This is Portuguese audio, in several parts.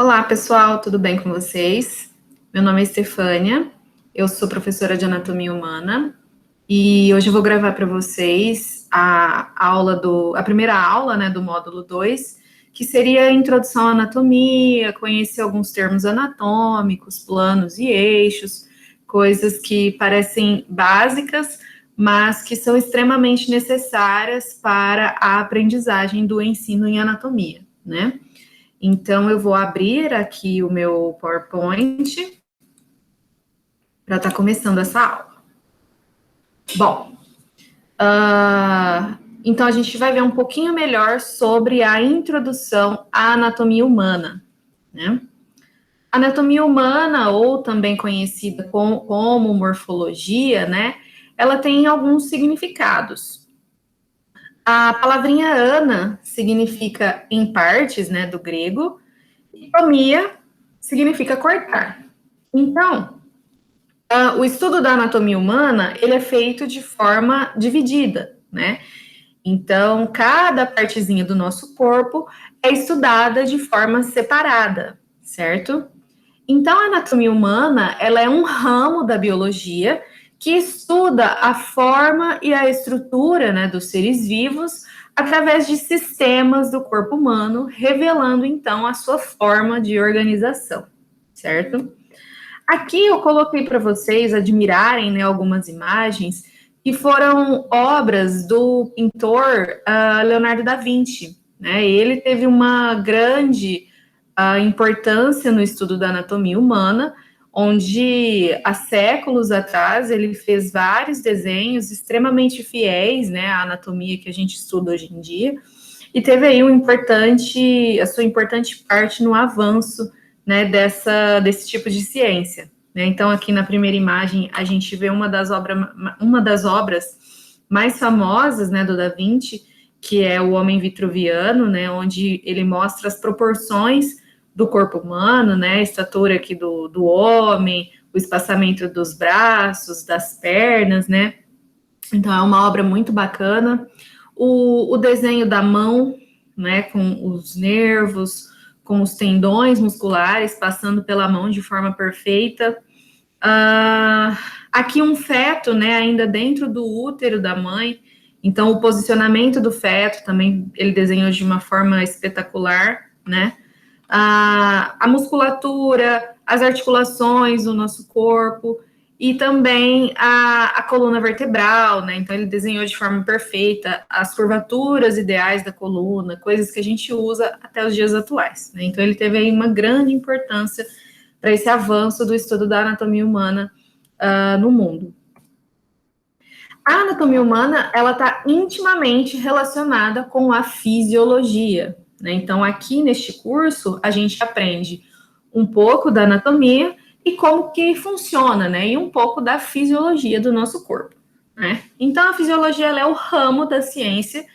Olá, pessoal, tudo bem com vocês? Meu nome é Estefânia, eu sou professora de Anatomia Humana e hoje eu vou gravar para vocês a primeira aula, né, do módulo 2, que seria a introdução à anatomia, conhecer alguns termos anatômicos, planos e eixos, coisas que parecem básicas, mas que são extremamente necessárias para a aprendizagem do ensino em anatomia, né? Então, eu vou abrir aqui o meu PowerPoint para estar começando essa aula. Bom, então a gente vai ver um pouquinho melhor sobre a introdução à anatomia humana, né? Anatomia humana, ou também conhecida como morfologia, né? Ela tem alguns significados. A palavrinha ana significa em partes, né, do grego, e tomia significa cortar. Então, o estudo da anatomia humana, ele é feito de forma dividida, né? Então, cada partezinha do nosso corpo é estudada de forma separada, certo? Então, a anatomia humana, ela é um ramo da biologia que estuda a forma e a estrutura, né, dos seres vivos através de sistemas do corpo humano, revelando, então, a sua forma de organização, certo? Aqui eu coloquei para vocês admirarem, né, algumas imagens que foram obras do pintor Leonardo da Vinci, né? Ele teve uma grande importância no estudo da anatomia humana, onde há séculos atrás ele fez vários desenhos extremamente fiéis, né, à anatomia que a gente estuda hoje em dia, e teve aí a sua importante parte no avanço, né, desse tipo de ciência, né? Então, aqui na primeira imagem, a gente vê uma das obras mais famosas, né, do Da Vinci, que é o Homem Vitruviano, né, onde ele mostra as proporções do corpo humano, né, a estatura aqui do homem, o espaçamento dos braços, das pernas, né? Então, é uma obra muito bacana. O desenho da mão, né, com os nervos, com os tendões musculares passando pela mão de forma perfeita. Aqui um feto, né, ainda dentro do útero da mãe. Então, o posicionamento do feto também ele desenhou de uma forma espetacular, né? A musculatura, as articulações do nosso corpo e também a coluna vertebral, né? Então, ele desenhou de forma perfeita as curvaturas ideais da coluna, coisas que a gente usa até os dias atuais, né? Então, ele teve aí uma grande importância para esse avanço do estudo da anatomia humana no mundo. A anatomia humana, ela está intimamente relacionada com a fisiologia, né? Então, aqui neste curso, a gente aprende um pouco da anatomia e como que funciona, né? E um pouco da fisiologia do nosso corpo, né? Então, a fisiologia, ela é o ramo da ciência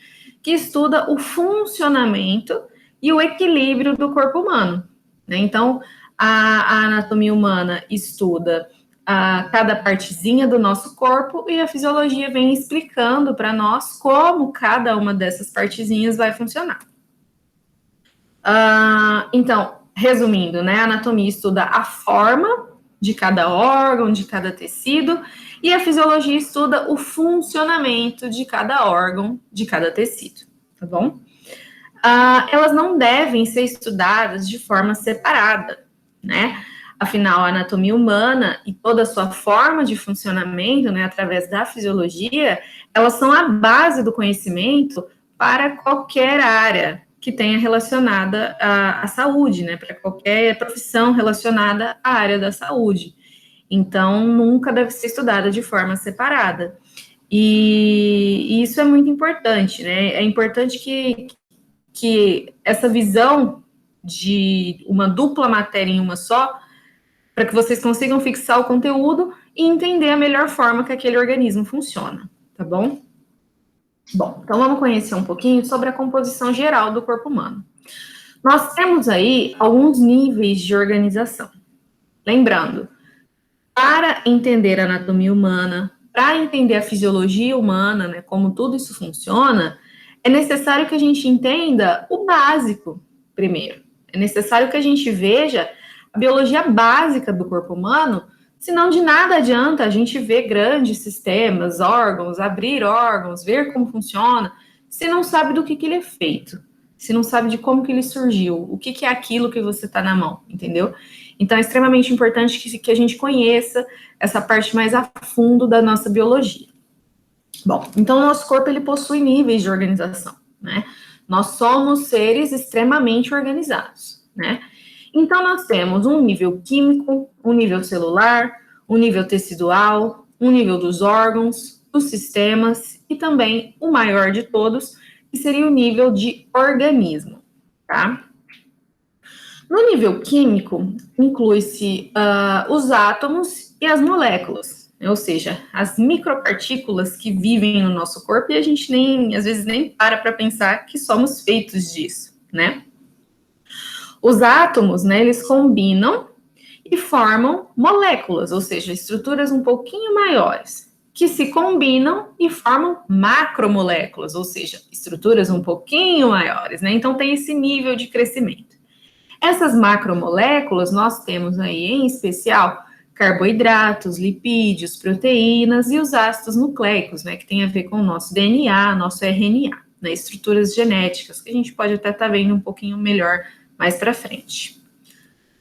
que estuda o funcionamento e o equilíbrio do corpo humano, né? Então, a anatomia humana estuda cada partezinha do nosso corpo e a fisiologia vem explicando para nós como cada uma dessas partezinhas vai funcionar. Então, resumindo, né, a anatomia estuda a forma de cada órgão, de cada tecido, e a fisiologia estuda o funcionamento de cada órgão, de cada tecido, tá bom? Elas não devem ser estudadas de forma separada, né? Afinal, a anatomia humana e toda a sua forma de funcionamento, né, através da fisiologia, elas são a base do conhecimento para qualquer área que tenha relacionada à saúde, né, para qualquer profissão relacionada à área da saúde. Então, nunca deve ser estudada de forma separada. E isso é muito importante, né? É importante que essa visão de uma dupla matéria em uma só, para que vocês consigam fixar o conteúdo e entender a melhor forma que aquele organismo funciona, tá bom? Bom, então vamos conhecer um pouquinho sobre a composição geral do corpo humano. Nós temos aí alguns níveis de organização. Lembrando, para entender a anatomia humana, para entender a fisiologia humana, né, como tudo isso funciona, é necessário que a gente entenda o básico primeiro, É necessário que a gente veja a biologia básica do corpo humano, senão de nada adianta a gente ver grandes sistemas, órgãos, abrir órgãos, ver como funciona, se não sabe do que ele é feito, se não sabe de como que ele surgiu, o que é aquilo que você está na mão, entendeu? Então é extremamente importante que a gente conheça essa parte mais a fundo da nossa biologia. Bom, então o nosso corpo ele possui níveis de organização, né? Nós somos seres extremamente organizados, né? Então nós temos um nível químico, um nível celular, um nível tecidual, um nível dos órgãos, dos sistemas e também o maior de todos, que seria o nível de organismo, tá? No nível químico, inclui-se os átomos e as moléculas, ou seja, as micropartículas que vivem no nosso corpo e a gente às vezes nem para pensar que somos feitos disso, né? Os átomos, né, eles combinam e formam moléculas, ou seja, estruturas um pouquinho maiores, que se combinam e formam macromoléculas, ou seja, estruturas um pouquinho maiores, né? Então tem esse nível de crescimento. Essas macromoléculas nós temos aí, em especial, carboidratos, lipídios, proteínas e os ácidos nucleicos, né, que tem a ver com o nosso DNA, nosso RNA, né, estruturas genéticas, que a gente pode até estar vendo um pouquinho melhor mais para frente.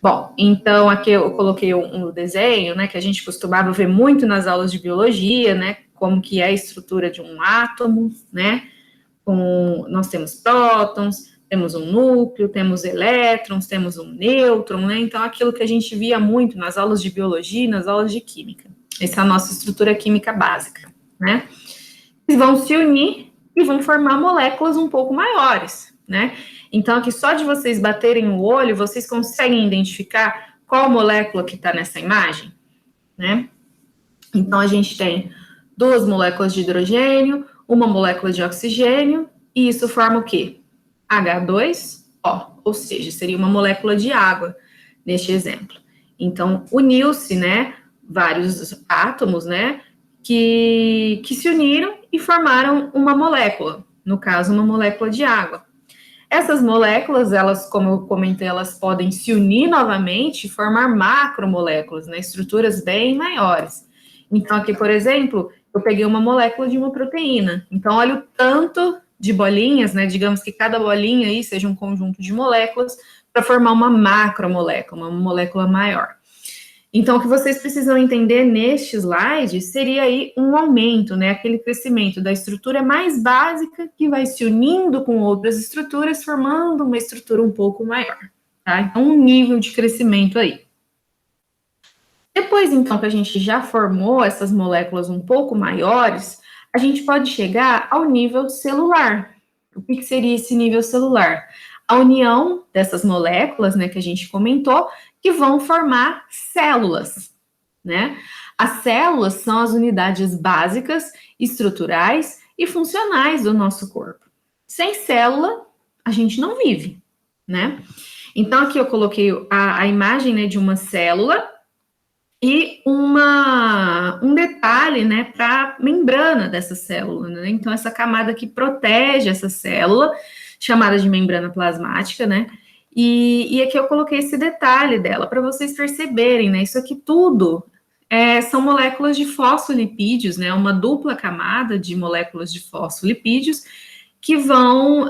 Bom, então aqui eu coloquei um desenho, né, que a gente costumava ver muito nas aulas de biologia, né, como que é a estrutura de um átomo, né, nós temos prótons, temos um núcleo, temos elétrons, temos um nêutron, né? Então, aquilo que a gente via muito nas aulas de biologia e nas aulas de química. Essa é a nossa estrutura química básica, né? Eles vão se unir e vão formar moléculas um pouco maiores, né? Então, aqui só de vocês baterem o olho, vocês conseguem identificar qual molécula que está nessa imagem, né? Então, a gente tem 2 moléculas de hidrogênio, uma molécula de oxigênio, e isso forma o quê? H2O, ou seja, seria uma molécula de água, neste exemplo. Então, uniu-se, né, vários átomos, né, que se uniram e formaram uma molécula, no caso, uma molécula de água. Essas moléculas, elas, como eu comentei, elas podem se unir novamente e formar macromoléculas, né, estruturas bem maiores. Então, aqui, por exemplo, eu peguei uma molécula de uma proteína. Então, olha o tanto de bolinhas, né? Digamos que cada bolinha aí seja um conjunto de moléculas para formar uma macromolécula, uma molécula maior. Então, o que vocês precisam entender neste slide seria aí um aumento, né? Aquele crescimento da estrutura mais básica que vai se unindo com outras estruturas, formando uma estrutura um pouco maior, tá? Então, um nível de crescimento aí. Depois, então, que a gente já formou essas moléculas um pouco maiores, a gente pode chegar ao nível celular. O que seria esse nível celular? A união dessas moléculas, né, que a gente comentou, que vão formar células, né? As células são as unidades básicas, estruturais e funcionais do nosso corpo. Sem célula, a gente não vive, né? Então, aqui eu coloquei a imagem, né, de uma célula e um detalhe, né, para a membrana dessa célula, né? Então, essa camada que protege essa célula, chamada de membrana plasmática, né? E aqui eu coloquei esse detalhe dela para vocês perceberem, né? Isso aqui tudo são moléculas de fosfolipídios, né? Uma dupla camada de moléculas de fosfolipídios que vão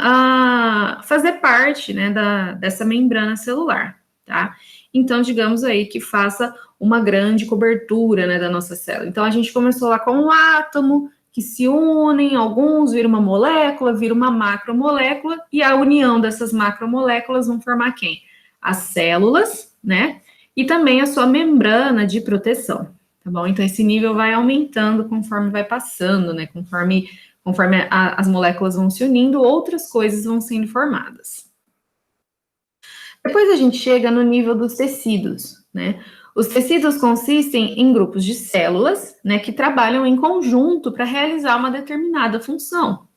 fazer parte, né, dessa membrana celular, tá? Então, digamos aí que faça uma grande cobertura, né, da nossa célula. Então, a gente começou lá com um átomo que se unem, alguns viram uma molécula, vira uma macromolécula, e a união dessas macromoléculas vão formar quem? As células, né? E também a sua membrana de proteção, tá bom? Então, esse nível vai aumentando conforme vai passando, né? Conforme as moléculas vão se unindo, outras coisas vão sendo formadas. Depois a gente chega no nível dos tecidos, né? Os tecidos consistem em grupos de células, né, que trabalham em conjunto para realizar uma determinada função.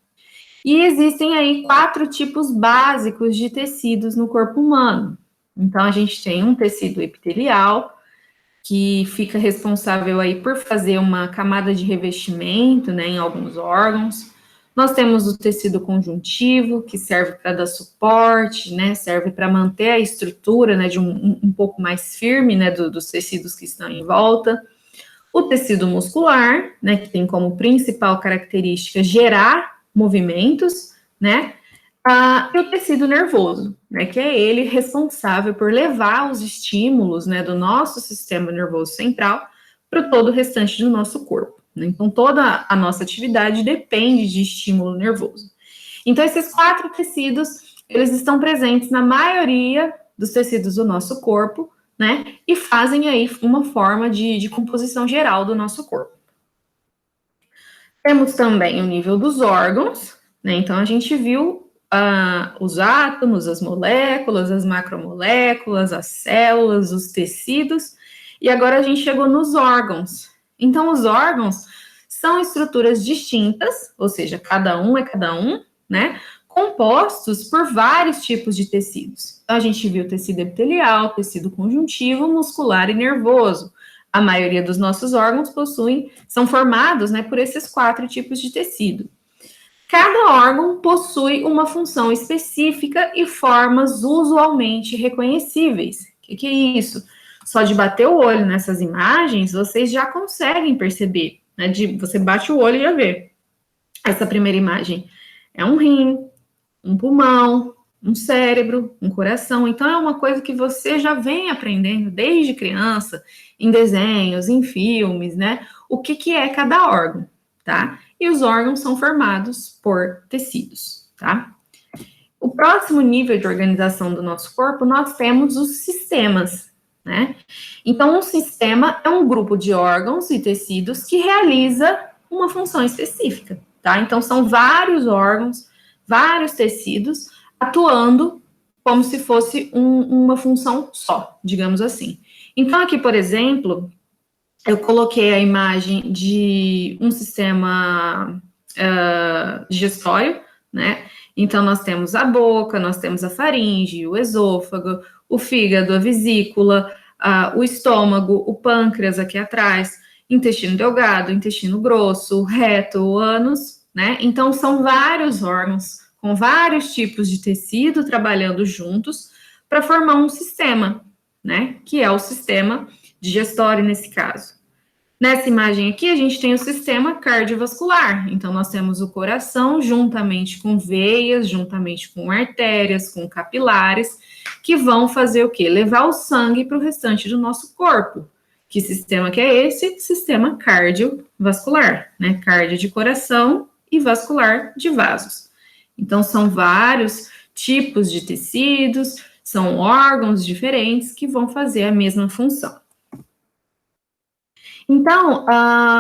E existem aí 4 tipos básicos de tecidos no corpo humano. Então, a gente tem um tecido epitelial, que fica responsável aí por fazer uma camada de revestimento, né, em alguns órgãos. Nós temos o tecido conjuntivo, que serve para dar suporte, né, serve para manter a estrutura, né, de um pouco mais firme, né, dos tecidos que estão em volta. O tecido muscular, né, que tem como principal característica gerar movimentos, né, e o tecido nervoso, né, que é ele responsável por levar os estímulos, né, do nosso sistema nervoso central para todo o restante do nosso corpo. Né? Então, toda a nossa atividade depende de estímulo nervoso. Então, esses 4 tecidos, eles estão presentes na maioria dos tecidos do nosso corpo, né, e fazem aí uma forma de composição geral do nosso corpo. Temos também o nível dos órgãos, né, então a gente viu os átomos, as moléculas, as macromoléculas, as células, os tecidos, e agora a gente chegou nos órgãos. Então, os órgãos são estruturas distintas, ou seja, cada um é cada um, né, compostos por vários tipos de tecidos. Então, a gente viu tecido epitelial, tecido conjuntivo, muscular e nervoso. A maioria dos nossos órgãos são formados, né, por esses 4 tipos de tecido. Cada órgão possui uma função específica e formas usualmente reconhecíveis. O que é isso? Só de bater o olho nessas imagens, vocês já conseguem perceber, né? Você bate o olho e já vê. Essa primeira imagem é um rim, um pulmão, um cérebro, um coração. Então, é uma coisa que você já vem aprendendo desde criança, em desenhos, em filmes, né? O que é cada órgão, tá? E os órgãos são formados por tecidos, tá? O próximo nível de organização do nosso corpo, nós temos os sistemas, né? Então, um sistema é um grupo de órgãos e tecidos que realiza uma função específica, tá? Então, são vários órgãos, vários tecidos atuando como se fosse uma função só, digamos assim. Então, aqui, por exemplo, eu coloquei a imagem de um sistema digestório, né? Então, nós temos a boca, nós temos a faringe, o esôfago, o fígado, a vesícula, o estômago, o pâncreas aqui atrás, intestino delgado, intestino grosso, o reto, o ânus, né? Então, são vários órgãos com vários tipos de tecido trabalhando juntos para formar um sistema, né? Que é o sistema digestório nesse caso. Nessa imagem aqui, a gente tem o sistema cardiovascular. Então, nós temos o coração juntamente com veias, juntamente com artérias, com capilares, que vão fazer o quê? Levar o sangue para o restante do nosso corpo. Que sistema que é esse? Sistema cardiovascular, né? Cardio de coração e vascular de vasos. Então, são vários tipos de tecidos, são órgãos diferentes que vão fazer a mesma função. Então,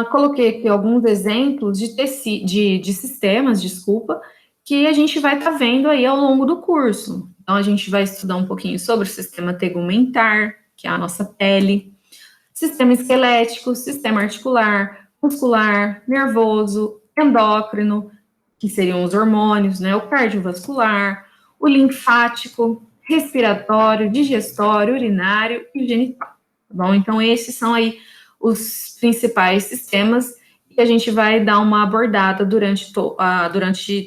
coloquei aqui alguns exemplos de sistemas, que a gente vai estar vendo aí ao longo do curso. Então, a gente vai estudar um pouquinho sobre o sistema tegumentar, que é a nossa pele, sistema esquelético, sistema articular, muscular, nervoso, endócrino, que seriam os hormônios, né, o cardiovascular, o linfático, respiratório, digestório, urinário e genital, tá bom? Então, esses são aí os principais sistemas que a gente vai dar uma abordada durante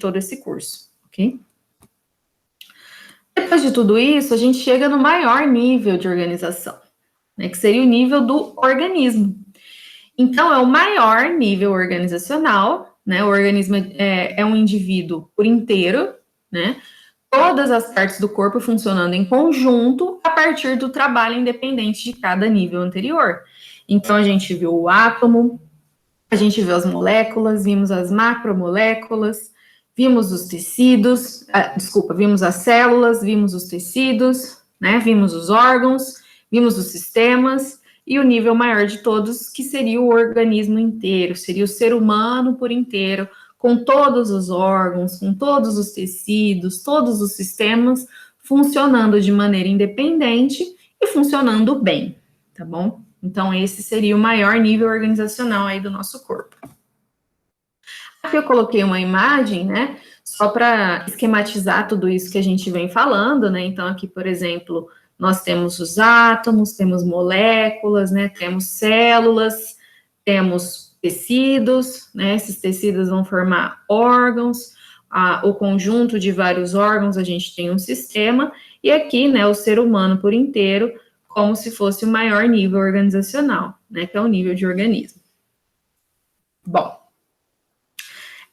todo esse curso, ok? Depois de tudo isso, a gente chega no maior nível de organização, né, que seria o nível do organismo. Então, é o maior nível organizacional, né? O organismo é um indivíduo por inteiro, né? Todas as partes do corpo funcionando em conjunto a partir do trabalho independente de cada nível anterior. Então, a gente viu o átomo, a gente viu as moléculas, vimos as macromoléculas, vimos os tecidos, vimos as células, vimos os tecidos, né? Vimos os órgãos, vimos os sistemas, e o nível maior de todos, que seria o organismo inteiro, seria o ser humano por inteiro, com todos os órgãos, com todos os tecidos, todos os sistemas funcionando de maneira independente e funcionando bem, tá bom? Então, esse seria o maior nível organizacional aí do nosso corpo. Aqui eu coloquei uma imagem, né, só para esquematizar tudo isso que a gente vem falando, né? Então, aqui, por exemplo, nós temos os átomos, temos moléculas, né? Temos células, temos tecidos, né? Esses tecidos vão formar órgãos, o conjunto de vários órgãos, a gente tem um sistema, e aqui, né, o ser humano por inteiro, como se fosse o maior nível organizacional, né, que é o nível de organismo. Bom,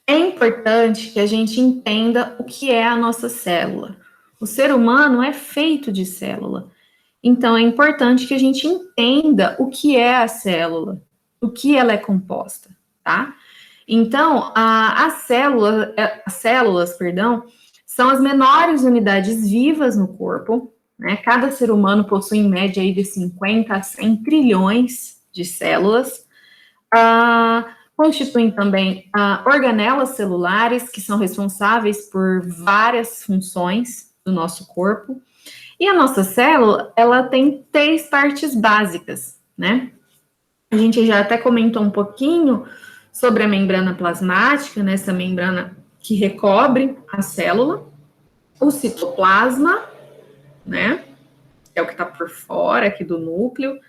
é importante que a gente entenda o que é a nossa célula. O ser humano é feito de célula. Então, é importante que a gente entenda o que é a célula, o que ela é composta, tá? Então, as células, são as menores unidades vivas no corpo, né? Cada ser humano possui, em média, aí de 50 a 100 trilhões de células. Constituem também organelas celulares, que são responsáveis por várias funções do nosso corpo. E a nossa célula, ela tem 3 partes básicas, né? A gente já até comentou um pouquinho sobre a membrana plasmática, né? Essa membrana que recobre a célula. O citoplasma, né? É o que está por fora aqui do núcleo.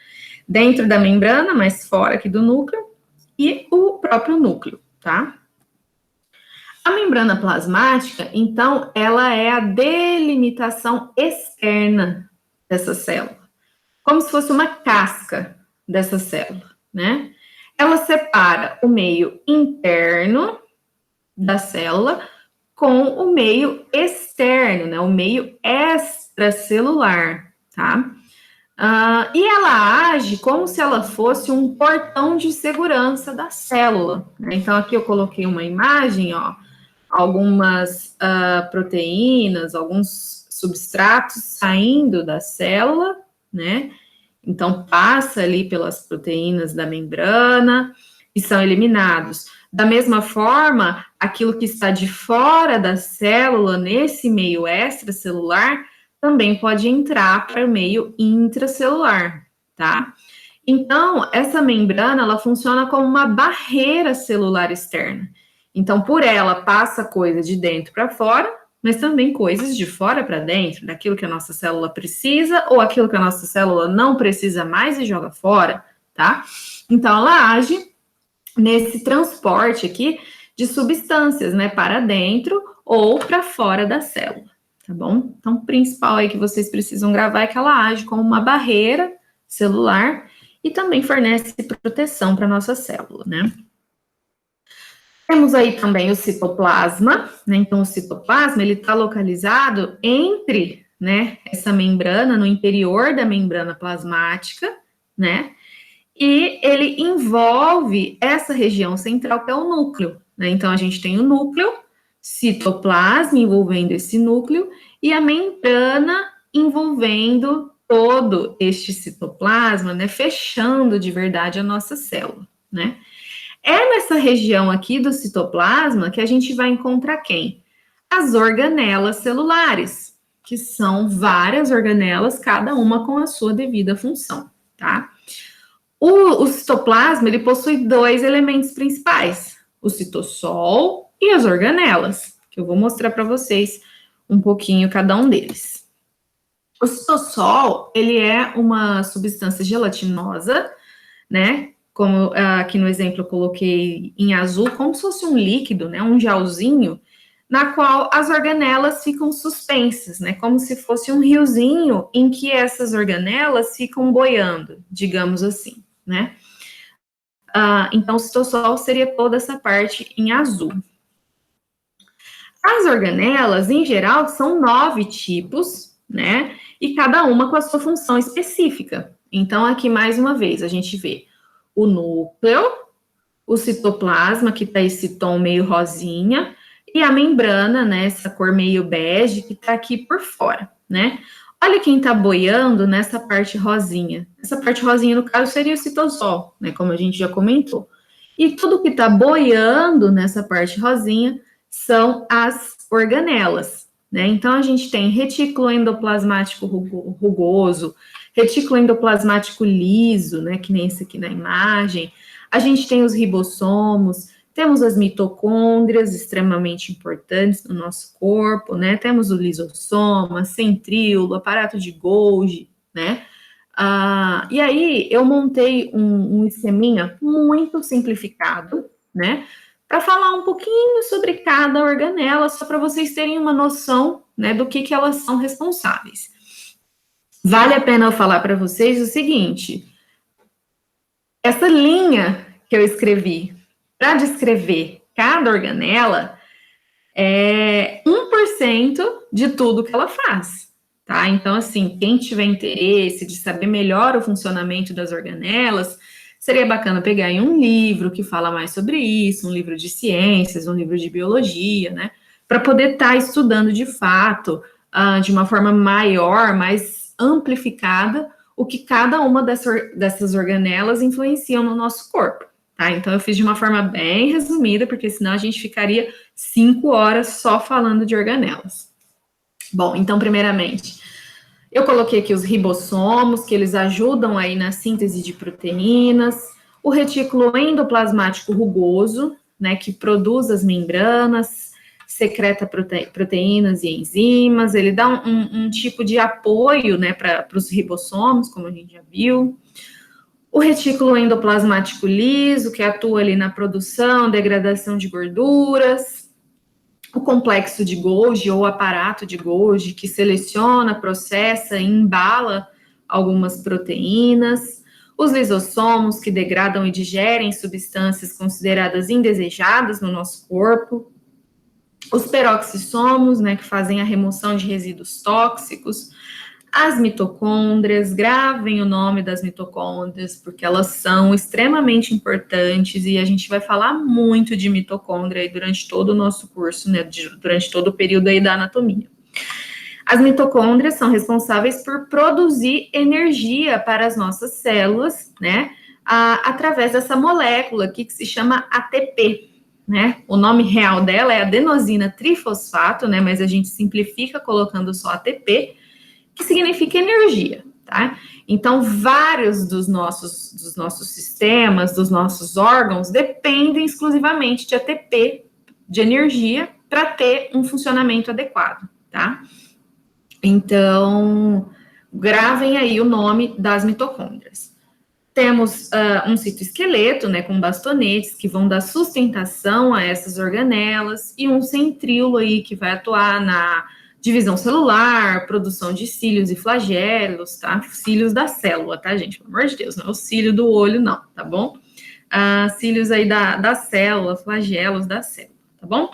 Dentro da membrana, mas fora aqui do núcleo. E o próprio núcleo, tá? A membrana plasmática, então, ela é a delimitação externa dessa célula, como se fosse uma casca dessa célula, né? Ela separa o meio interno da célula com o meio externo, né? O meio extracelular, tá? E ela age como se ela fosse um portão de segurança da célula, né? Então, aqui eu coloquei uma imagem, ó, algumas proteínas, alguns substratos saindo da célula, né? Então, passa ali pelas proteínas da membrana e são eliminados. Da mesma forma, aquilo que está de fora da célula, nesse meio extracelular, também pode entrar para o meio intracelular, tá? Então, essa membrana, ela funciona como uma barreira celular externa. Então, por ela passa coisa de dentro para fora, mas também coisas de fora para dentro, daquilo que a nossa célula precisa ou aquilo que a nossa célula não precisa mais e joga fora, tá? Então, ela age nesse transporte aqui de substâncias, né, para dentro ou para fora da célula, tá bom? Então, o principal aí que vocês precisam gravar é que ela age como uma barreira celular e também fornece proteção para a nossa célula, né? Temos aí também o citoplasma, né? Então, o citoplasma, ele está localizado entre, né, essa membrana, no interior da membrana plasmática, né? E ele envolve essa região central, que é o núcleo, né? Então, a gente tem o núcleo, citoplasma envolvendo esse núcleo, e a membrana envolvendo todo este citoplasma, né? Fechando de verdade a nossa célula, né? É nessa região aqui do citoplasma que a gente vai encontrar quem? As organelas celulares, que são várias organelas, cada uma com a sua devida função, tá? O citoplasma, ele possui 2 elementos principais, o citossol e as organelas, que eu vou mostrar para vocês um pouquinho cada um deles. O citossol, ele é uma substância gelatinosa, né? Como aqui no exemplo eu coloquei em azul, como se fosse um líquido, né, um gelzinho, na qual as organelas ficam suspensas, né, como se fosse um riozinho em que essas organelas ficam boiando, digamos assim, né. Então, o citossol seria toda essa parte em azul. As organelas, em geral, são 9 tipos, né, e cada uma com a sua função específica. Então, aqui, mais uma vez, a gente vê o núcleo, o citoplasma, que tá esse tom meio rosinha, e a membrana, né, essa cor meio bege, que tá aqui por fora, né? Olha quem tá boiando nessa parte rosinha. Essa parte rosinha, no caso, seria o citossol, né, como a gente já comentou. E tudo que tá boiando nessa parte rosinha são as organelas, né? Então, a gente tem retículo endoplasmático rugoso, retículo endoplasmático liso, né, que nem esse aqui na imagem. A gente tem os ribossomos, temos as mitocôndrias, extremamente importantes no nosso corpo, né? Temos o lisossoma, centríolo, aparato de Golgi, né? E aí, eu montei um esqueminha muito simplificado, né? Para falar um pouquinho sobre cada organela, só para vocês terem uma noção, né, do que elas são responsáveis. Vale a pena eu falar para vocês o seguinte: essa linha que eu escrevi para descrever cada organela é 1% de tudo que ela faz, tá? Então, assim, quem tiver interesse de saber melhor o funcionamento das organelas, seria bacana pegar em um livro que fala mais sobre isso, um livro de ciências, um livro de biologia, né? Para poder estar estudando de fato, de uma forma maior, mais amplificada, o que cada uma dessas organelas influenciam no nosso corpo, tá? Então, eu fiz de uma forma bem resumida, porque senão a gente ficaria 5 horas só falando de organelas. Bom, então, primeiramente, eu coloquei aqui os ribossomos, que eles ajudam aí na síntese de proteínas, o retículo endoplasmático rugoso, né, que produz as membranas, secreta proteínas e enzimas, ele dá um tipo de apoio, né, para os ribossomos, como a gente já viu. O retículo endoplasmático liso, que atua ali na produção, degradação de gorduras. O complexo de Golgi, ou aparato de Golgi, que seleciona, processa e embala algumas proteínas. Os lisossomos, que degradam e digerem substâncias consideradas indesejadas no nosso corpo. Os peroxissomos, né, que fazem a remoção de resíduos tóxicos. As mitocôndrias, gravem o nome das mitocôndrias, porque elas são extremamente importantes e a gente vai falar muito de mitocôndria aí durante todo o nosso curso, né, durante todo o período aí da anatomia. As mitocôndrias são responsáveis por produzir energia para as nossas células, né, através dessa molécula aqui que se chama ATP, né? O nome real dela é adenosina trifosfato, né, mas a gente simplifica colocando só ATP, que significa energia, tá? Então, vários dos nossos sistemas, dos nossos órgãos, dependem exclusivamente de ATP, de energia, para ter um funcionamento adequado, tá? Então, gravem aí o nome das mitocôndrias. Temos um citoesqueleto, né, com bastonetes, que vão dar sustentação a essas organelas, e um centríolo aí, que vai atuar na divisão celular, produção de cílios e flagelos, tá? Cílios da célula, tá, gente? Pelo amor de Deus, não é o cílio do olho, não, tá bom? Cílios aí da célula, flagelos da célula, tá bom?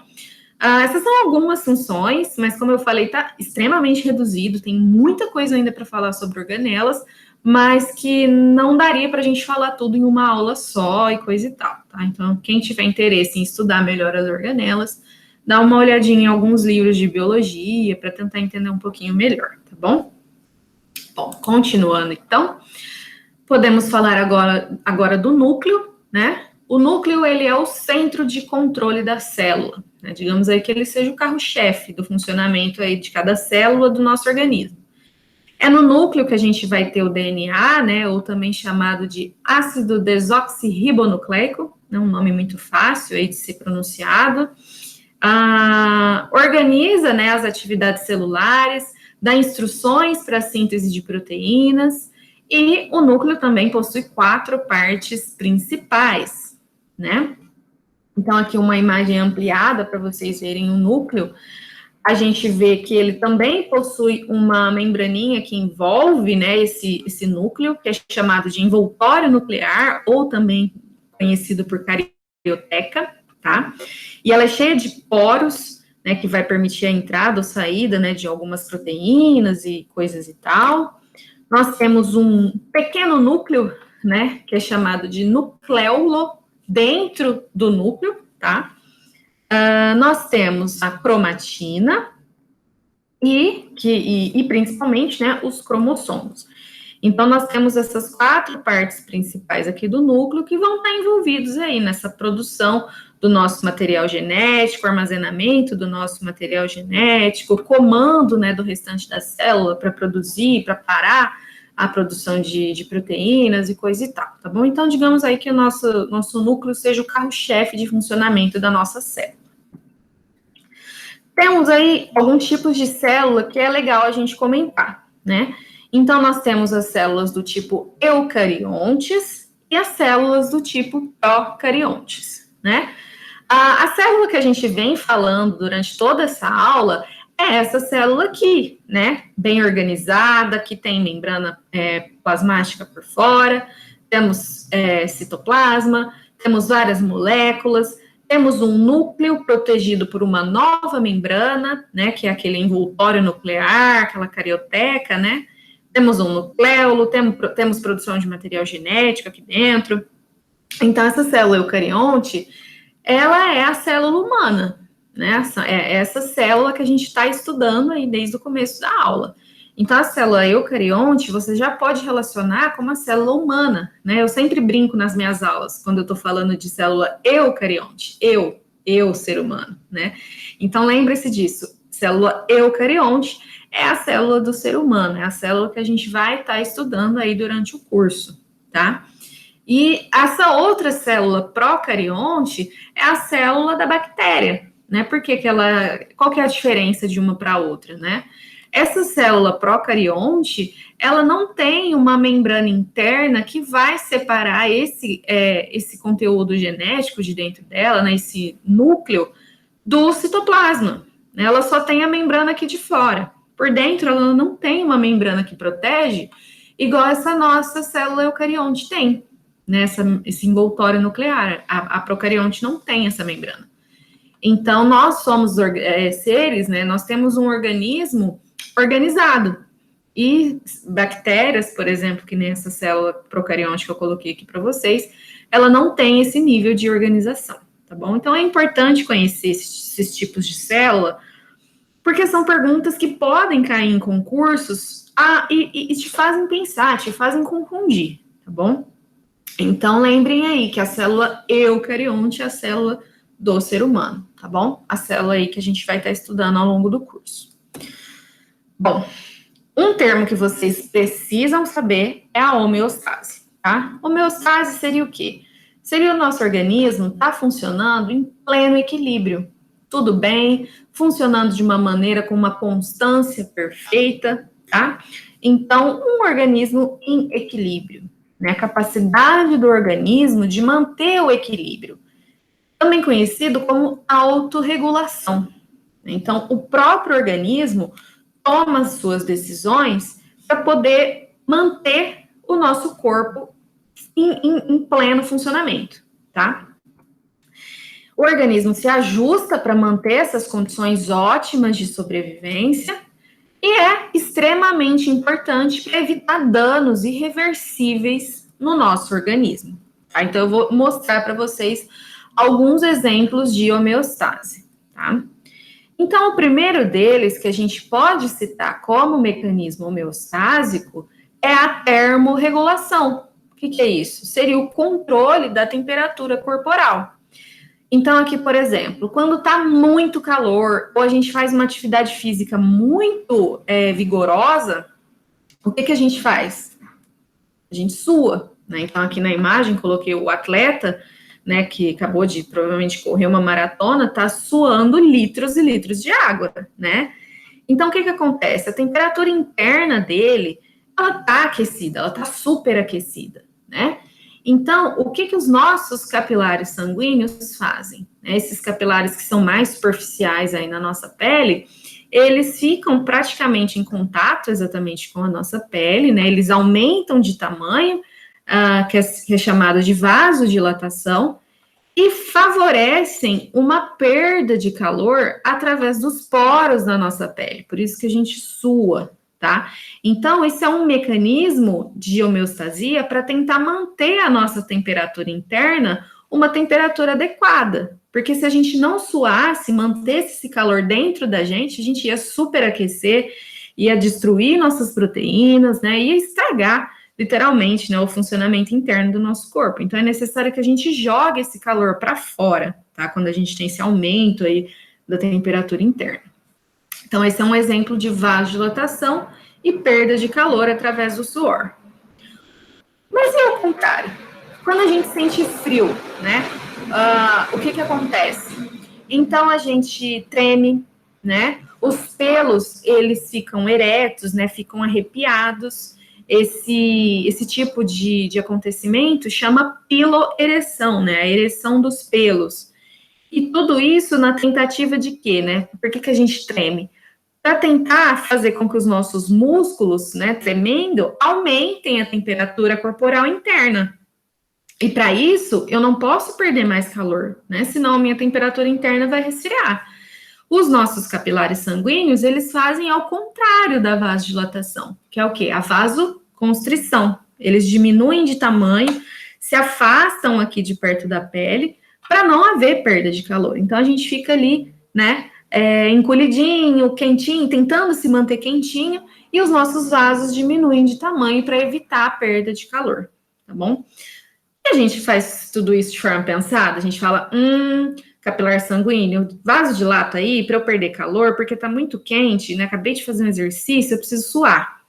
Essas são algumas funções, mas como eu falei, tá extremamente reduzido, tem muita coisa ainda para falar sobre organelas, mas que não daria para a gente falar tudo em uma aula só e coisa e tal, tá? Então, quem tiver interesse em estudar melhor as organelas, dá uma olhadinha em alguns livros de biologia para tentar entender um pouquinho melhor, tá bom? Bom, continuando então, podemos falar agora do núcleo, né? O núcleo, ele é o centro de controle da célula, né? Digamos aí que ele seja o carro-chefe do funcionamento aí de cada célula do nosso organismo. É no núcleo que a gente vai ter o DNA, né, ou também chamado de ácido desoxirribonucleico, né, um nome muito fácil aí de ser pronunciado. Organiza, né, as atividades celulares, dá instruções para a síntese de proteínas, e o núcleo também possui 4 partes principais, né? Então, aqui uma imagem ampliada para vocês verem o núcleo. A gente vê que ele também possui uma membraninha que envolve, né, esse núcleo, que é chamado de envoltório nuclear, ou também conhecido por carioteca, tá? E ela é cheia de poros, né, que vai permitir a entrada ou saída, né, de algumas proteínas e coisas e tal. Nós temos um pequeno núcleo, né, que é chamado de nucleolo dentro do núcleo, tá? Nós temos a cromatina e principalmente, né, os cromossomos. Então, nós temos essas 4 partes principais aqui do núcleo que vão estar envolvidos aí nessa produção do nosso material genético, armazenamento do nosso material genético, comando, né, do restante da célula para produzir, para parar a produção de proteínas e coisa e tal, tá bom? Então, digamos aí que o nosso núcleo seja o carro-chefe de funcionamento da nossa célula. Temos aí alguns tipos de célula que é legal a gente comentar, né? Então, nós temos as células do tipo eucariontes e as células do tipo procariontes, né? A célula que a gente vem falando durante toda essa aula é essa célula aqui, né? Bem organizada, que tem membrana plasmática por fora, temos citoplasma, temos várias moléculas, temos um núcleo protegido por uma nova membrana, né? Que é aquele envoltório nuclear, aquela carioteca, né? Temos um nucleolo, temos produção de material genético aqui dentro. Então, essa célula eucarionte, ela é a célula humana, né? Essa célula que a gente está estudando aí desde o começo da aula. Então, a célula eucarionte, você já pode relacionar com uma célula humana, né? Eu sempre brinco nas minhas aulas, quando eu estou falando de célula eucarionte, eu, ser humano, né? Então, lembre-se disso, célula eucarionte é a célula do ser humano, é a célula que a gente vai estar estudando aí durante o curso, tá? E essa outra célula procarionte é a célula da bactéria, né? Qual que é a diferença de uma para a outra, né? Essa célula procarionte, ela não tem uma membrana interna que vai separar esse conteúdo genético de dentro dela, né? Esse núcleo do citoplasma, né? Ela só tem a membrana aqui de fora. Por dentro, ela não tem uma membrana que protege, igual essa nossa célula eucarionte tem, né? Esse envoltório nuclear. A procarionte não tem essa membrana. Então, nós somos seres, né? Nós temos um organismo organizado. E bactérias, por exemplo, que nem essa célula procarionte que eu coloquei aqui para vocês, ela não tem esse nível de organização, tá bom? Então, é importante conhecer esses tipos de célula, porque são perguntas que podem cair em concursos e te fazem pensar, te fazem confundir, tá bom? Então, lembrem aí que a célula eucarionte é a célula do ser humano, tá bom? A célula aí que a gente vai estar estudando ao longo do curso. Bom, um termo que vocês precisam saber é a homeostase, tá? Homeostase seria o quê? Seria o nosso organismo estar funcionando em pleno equilíbrio. Tudo bem, funcionando de uma maneira com uma constância perfeita, tá? Então, um organismo em equilíbrio, né? A capacidade do organismo de manter o equilíbrio, também conhecido como autorregulação. Então, o próprio organismo toma as suas decisões para poder manter o nosso corpo em pleno funcionamento, tá? O organismo se ajusta para manter essas condições ótimas de sobrevivência e é extremamente importante para evitar danos irreversíveis no nosso organismo. Tá? Então, eu vou mostrar para vocês alguns exemplos de homeostase, tá? Então, o primeiro deles, que a gente pode citar como mecanismo homeostásico, é a termorregulação. O que é isso? Seria o controle da temperatura corporal. Então, aqui, por exemplo, quando está muito calor, ou a gente faz uma atividade física muito vigorosa, o que a gente faz? A gente sua, né? Então, aqui na imagem, coloquei o atleta, né, que acabou de, provavelmente, correr uma maratona, tá suando litros e litros de água, né? Então, o que acontece? A temperatura interna dele, ela tá aquecida, ela tá superaquecida, né? Então, o que os nossos capilares sanguíneos fazem? Esses capilares que são mais superficiais aí na nossa pele, eles ficam praticamente em contato exatamente com a nossa pele, né? Eles aumentam de tamanho, que é chamada de vasodilatação, e favorecem uma perda de calor através dos poros na nossa pele, por isso que a gente sua, tá? Então, esse é um mecanismo de homeostasia para tentar manter a nossa temperatura interna uma temperatura adequada, porque se a gente não suasse, mantesse esse calor dentro da gente, a gente ia superaquecer, ia destruir nossas proteínas, né? Ia estragar literalmente, né, o funcionamento interno do nosso corpo. Então, é necessário que a gente jogue esse calor para fora, tá? Quando a gente tem esse aumento aí da temperatura interna. Então, esse é um exemplo de vasodilatação e perda de calor através do suor. Mas e ao contrário? Quando a gente sente frio, né? O que acontece? Então, a gente treme, né? Os pelos, eles ficam eretos, né, ficam arrepiados. Esse tipo de acontecimento chama piloereção, né, a ereção dos pelos. E tudo isso na tentativa de quê, né? Por que a gente treme? Para tentar fazer com que os nossos músculos, né, tremendo, aumentem a temperatura corporal interna. E para isso, eu não posso perder mais calor, né? Senão a minha temperatura interna vai resfriar. Os nossos capilares sanguíneos, eles fazem ao contrário da vasodilatação, que é o quê? A vasoconstrição. Eles diminuem de tamanho, se afastam aqui de perto da pele, para não haver perda de calor. Então, a gente fica ali, né, encolhidinho, quentinho, tentando se manter quentinho, e os nossos vasos diminuem de tamanho para evitar a perda de calor, tá bom? E a gente faz tudo isso de forma pensada, a gente fala, capilar sanguíneo, vasodilata aí para eu perder calor, porque tá muito quente, né? Acabei de fazer um exercício, eu preciso suar.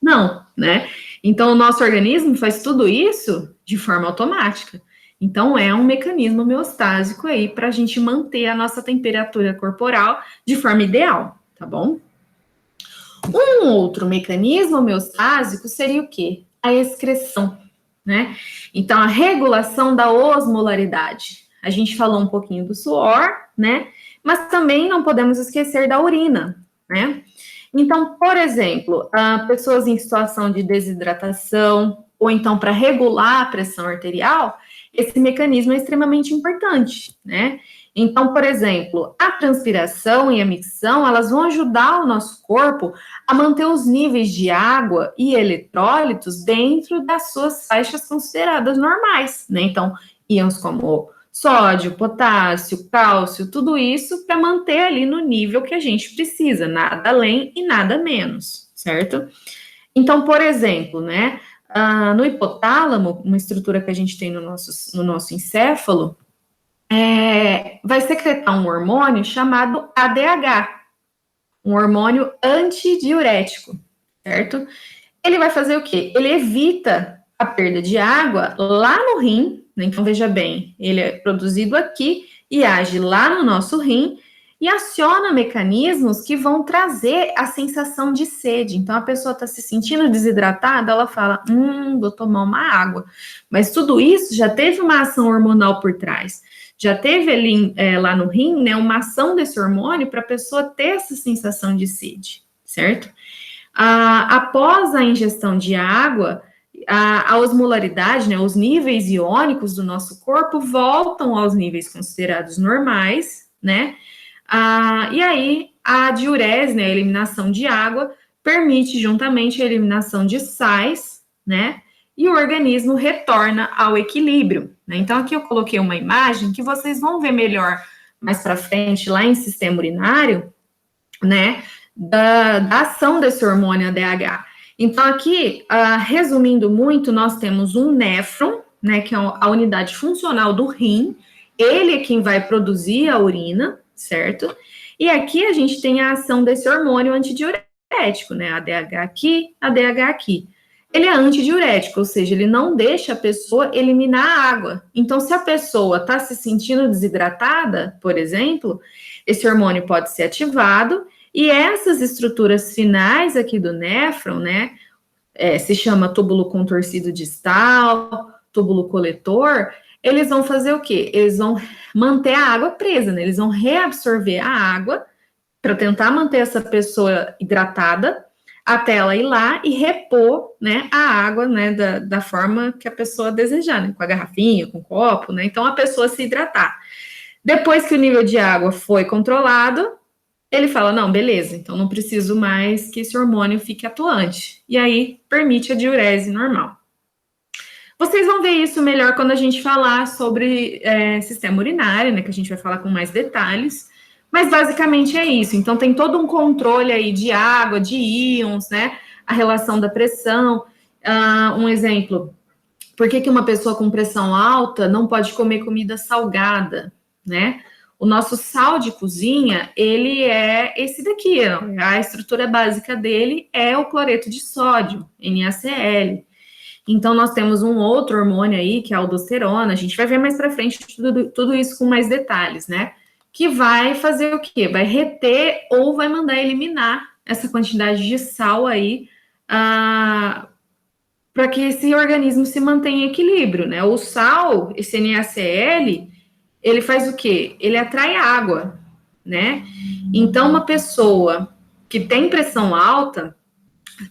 Não, né? Então, o nosso organismo faz tudo isso de forma automática. Então, é um mecanismo homeostásico aí para a gente manter a nossa temperatura corporal de forma ideal, tá bom? Um outro mecanismo homeostásico seria o quê? A excreção, né? Então, a regulação da osmolaridade. A gente falou um pouquinho do suor, né? Mas também não podemos esquecer da urina, né? Então, por exemplo, pessoas em situação de desidratação, ou então para regular a pressão arterial, esse mecanismo é extremamente importante, né? Então, por exemplo, a transpiração e a micção, elas vão ajudar o nosso corpo a manter os níveis de água e eletrólitos dentro das suas faixas consideradas normais, né? Então, íons como sódio, potássio, cálcio, tudo isso para manter ali no nível que a gente precisa, nada além e nada menos, certo? Então, por exemplo, né, no hipotálamo, uma estrutura que a gente tem no nosso encéfalo, vai secretar um hormônio chamado ADH, um hormônio antidiurético, certo? Ele vai fazer o quê? Ele evita a perda de água lá no rim, né? Então, veja bem, ele é produzido aqui e age lá no nosso rim e aciona mecanismos que vão trazer a sensação de sede. Então, a pessoa está se sentindo desidratada, ela fala, vou tomar uma água. Mas tudo isso já teve uma ação hormonal por trás. Já teve ali, lá no rim, né, uma ação desse hormônio para a pessoa ter essa sensação de sede, certo? Após a ingestão de água, a osmolaridade, né, os níveis iônicos do nosso corpo voltam aos níveis considerados normais, né? E aí a diurese, né, a eliminação de água, permite juntamente a eliminação de sais, né? E o organismo retorna ao equilíbrio, né? Então aqui eu coloquei uma imagem que vocês vão ver melhor mais para frente lá em sistema urinário, né? Da ação desse hormônio ADH. Então, aqui, resumindo muito, nós temos um néfron, né, que é a unidade funcional do rim, ele é quem vai produzir a urina, certo? E aqui a gente tem a ação desse hormônio antidiurético, né, ADH aqui, ADH aqui. Ele é antidiurético, ou seja, ele não deixa a pessoa eliminar a água. Então, se a pessoa está se sentindo desidratada, por exemplo, esse hormônio pode ser ativado. E essas estruturas finais aqui do néfron, né, se chama túbulo contorcido distal, túbulo coletor, eles vão fazer o quê? Eles vão manter a água presa, né? Eles vão reabsorver a água para tentar manter essa pessoa hidratada até ela ir lá e repor, né, a água, né, da forma que a pessoa desejar, né, com a garrafinha, com o copo, né? Então a pessoa se hidratar. Depois que o nível de água foi controlado, ele fala, não, beleza, então não preciso mais que esse hormônio fique atuante. E aí, permite a diurese normal. Vocês vão ver isso melhor quando a gente falar sobre sistema urinário, né, que a gente vai falar com mais detalhes. Mas, basicamente, é isso. Então, tem todo um controle aí de água, de íons, né, a relação da pressão. Um exemplo, por que uma pessoa com pressão alta não pode comer comida salgada, né? O nosso sal de cozinha, ele é esse daqui, ó. A estrutura básica dele é o cloreto de sódio, NaCl. Então, nós temos um outro hormônio aí, que é a aldosterona. A gente vai ver mais para frente tudo isso com mais detalhes, né? que vai fazer o quê? Vai reter ou vai mandar eliminar essa quantidade de sal aí para que esse organismo se mantenha em equilíbrio, né? O sal, esse NaCl, ele faz o quê? Ele atrai água, né? Então, uma pessoa que tem pressão alta,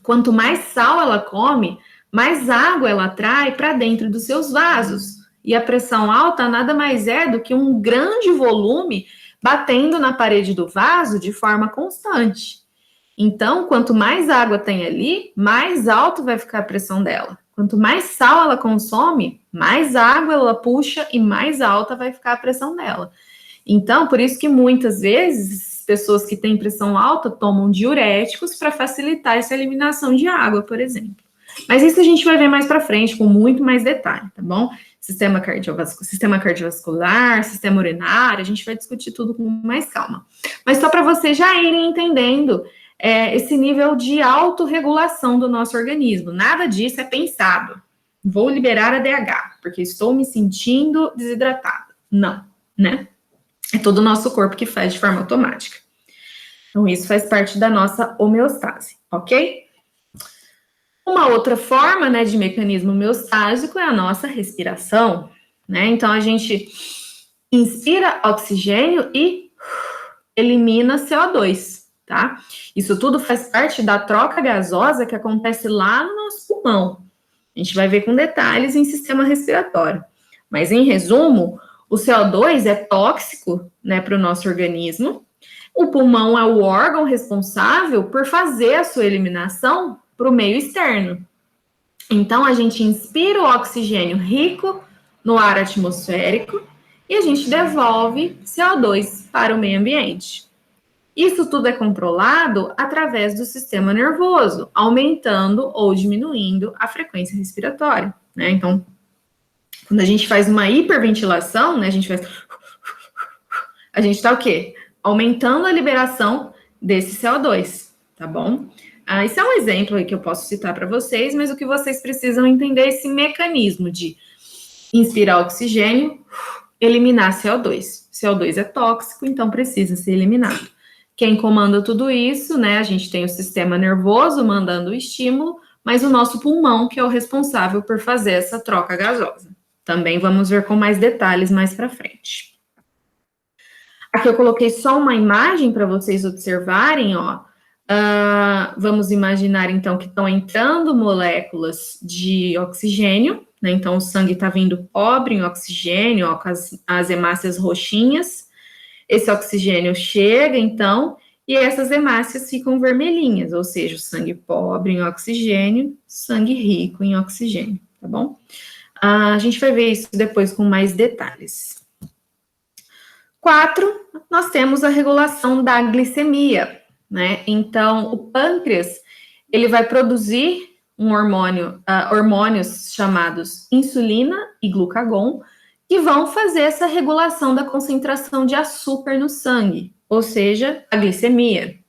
quanto mais sal ela come, mais água ela atrai para dentro dos seus vasos. E a pressão alta nada mais é do que um grande volume batendo na parede do vaso de forma constante. Então, quanto mais água tem ali, mais alto vai ficar a pressão dela. Quanto mais sal ela consome, mais água ela puxa e mais alta vai ficar a pressão dela. Então, por isso que muitas vezes pessoas que têm pressão alta tomam diuréticos para facilitar essa eliminação de água, por exemplo. Mas isso a gente vai ver mais para frente, com muito mais detalhe, tá bom? Sistema cardiovascular, sistema urinário, a gente vai discutir tudo com mais calma. Mas só para vocês já irem entendendo esse nível de autorregulação do nosso organismo. Nada disso é pensado. Vou liberar a DH, porque estou me sentindo desidratada. Não, né? É todo o nosso corpo que faz de forma automática. Então, isso faz parte da nossa homeostase, ok? Uma outra forma, né, de mecanismo homeostásico é a nossa respiração, né? Então, a gente inspira oxigênio e elimina CO2, tá? Isso tudo faz parte da troca gasosa que acontece lá no nosso pulmão. A gente vai ver com detalhes em sistema respiratório. Mas, em resumo, o CO2 é tóxico, né, para o nosso organismo. O pulmão é o órgão responsável por fazer a sua eliminação para o meio externo. Então, a gente inspira o oxigênio rico no ar atmosférico e a gente devolve CO2 para o meio ambiente. Isso tudo é controlado através do sistema nervoso, aumentando ou diminuindo a frequência respiratória, né? Então, quando a gente faz uma hiperventilação, né, a gente está o quê? Aumentando a liberação desse CO2, tá bom? Isso é um exemplo aí que eu posso citar para vocês, mas o que vocês precisam entender é esse mecanismo de inspirar oxigênio, eliminar CO2. CO2 é tóxico, então precisa ser eliminado. Quem comanda tudo isso, né? A gente tem o sistema nervoso mandando o estímulo, mas o nosso pulmão que é o responsável por fazer essa troca gasosa. Também vamos ver com mais detalhes mais para frente. Aqui eu coloquei só uma imagem para vocês observarem, ó. Vamos imaginar, então, que estão entrando moléculas de oxigênio, né? Então, o sangue está vindo pobre em oxigênio, ó, com as hemácias roxinhas. Esse oxigênio chega, então, e essas hemácias ficam vermelhinhas, ou seja, o sangue pobre em oxigênio, sangue rico em oxigênio, tá bom? A gente vai ver isso depois com mais detalhes. 4, nós temos a regulação da glicemia, né? Então, o pâncreas, ele vai produzir hormônios chamados insulina e glucagon, que vão fazer essa regulação da concentração de açúcar no sangue, ou seja, a glicemia.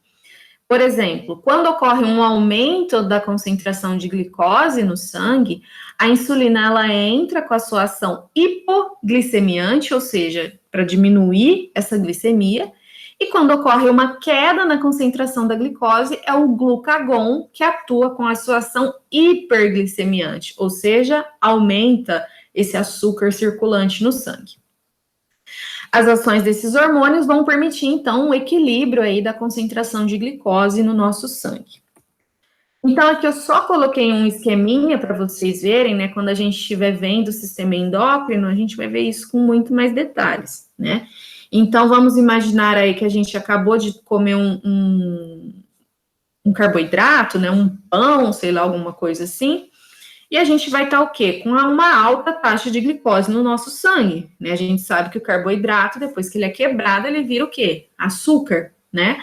Por exemplo, quando ocorre um aumento da concentração de glicose no sangue, a insulina ela entra com a sua ação hipoglicemiante, ou seja, para diminuir essa glicemia, e quando ocorre uma queda na concentração da glicose, é o glucagon que atua com a sua ação hiperglicemiante, ou seja, aumenta esse açúcar circulante no sangue. As ações desses hormônios vão permitir, então, um equilíbrio aí da concentração de glicose no nosso sangue. Então, aqui eu só coloquei um esqueminha para vocês verem, né? Quando a gente estiver vendo o sistema endócrino, a gente vai ver isso com muito mais detalhes, né? Então, vamos imaginar aí que a gente acabou de comer um carboidrato, né? Um pão, sei lá, alguma coisa assim. E a gente vai estar o quê? Com uma alta taxa de glicose no nosso sangue, né? A gente sabe que o carboidrato, depois que ele é quebrado, ele vira o quê? Açúcar, né?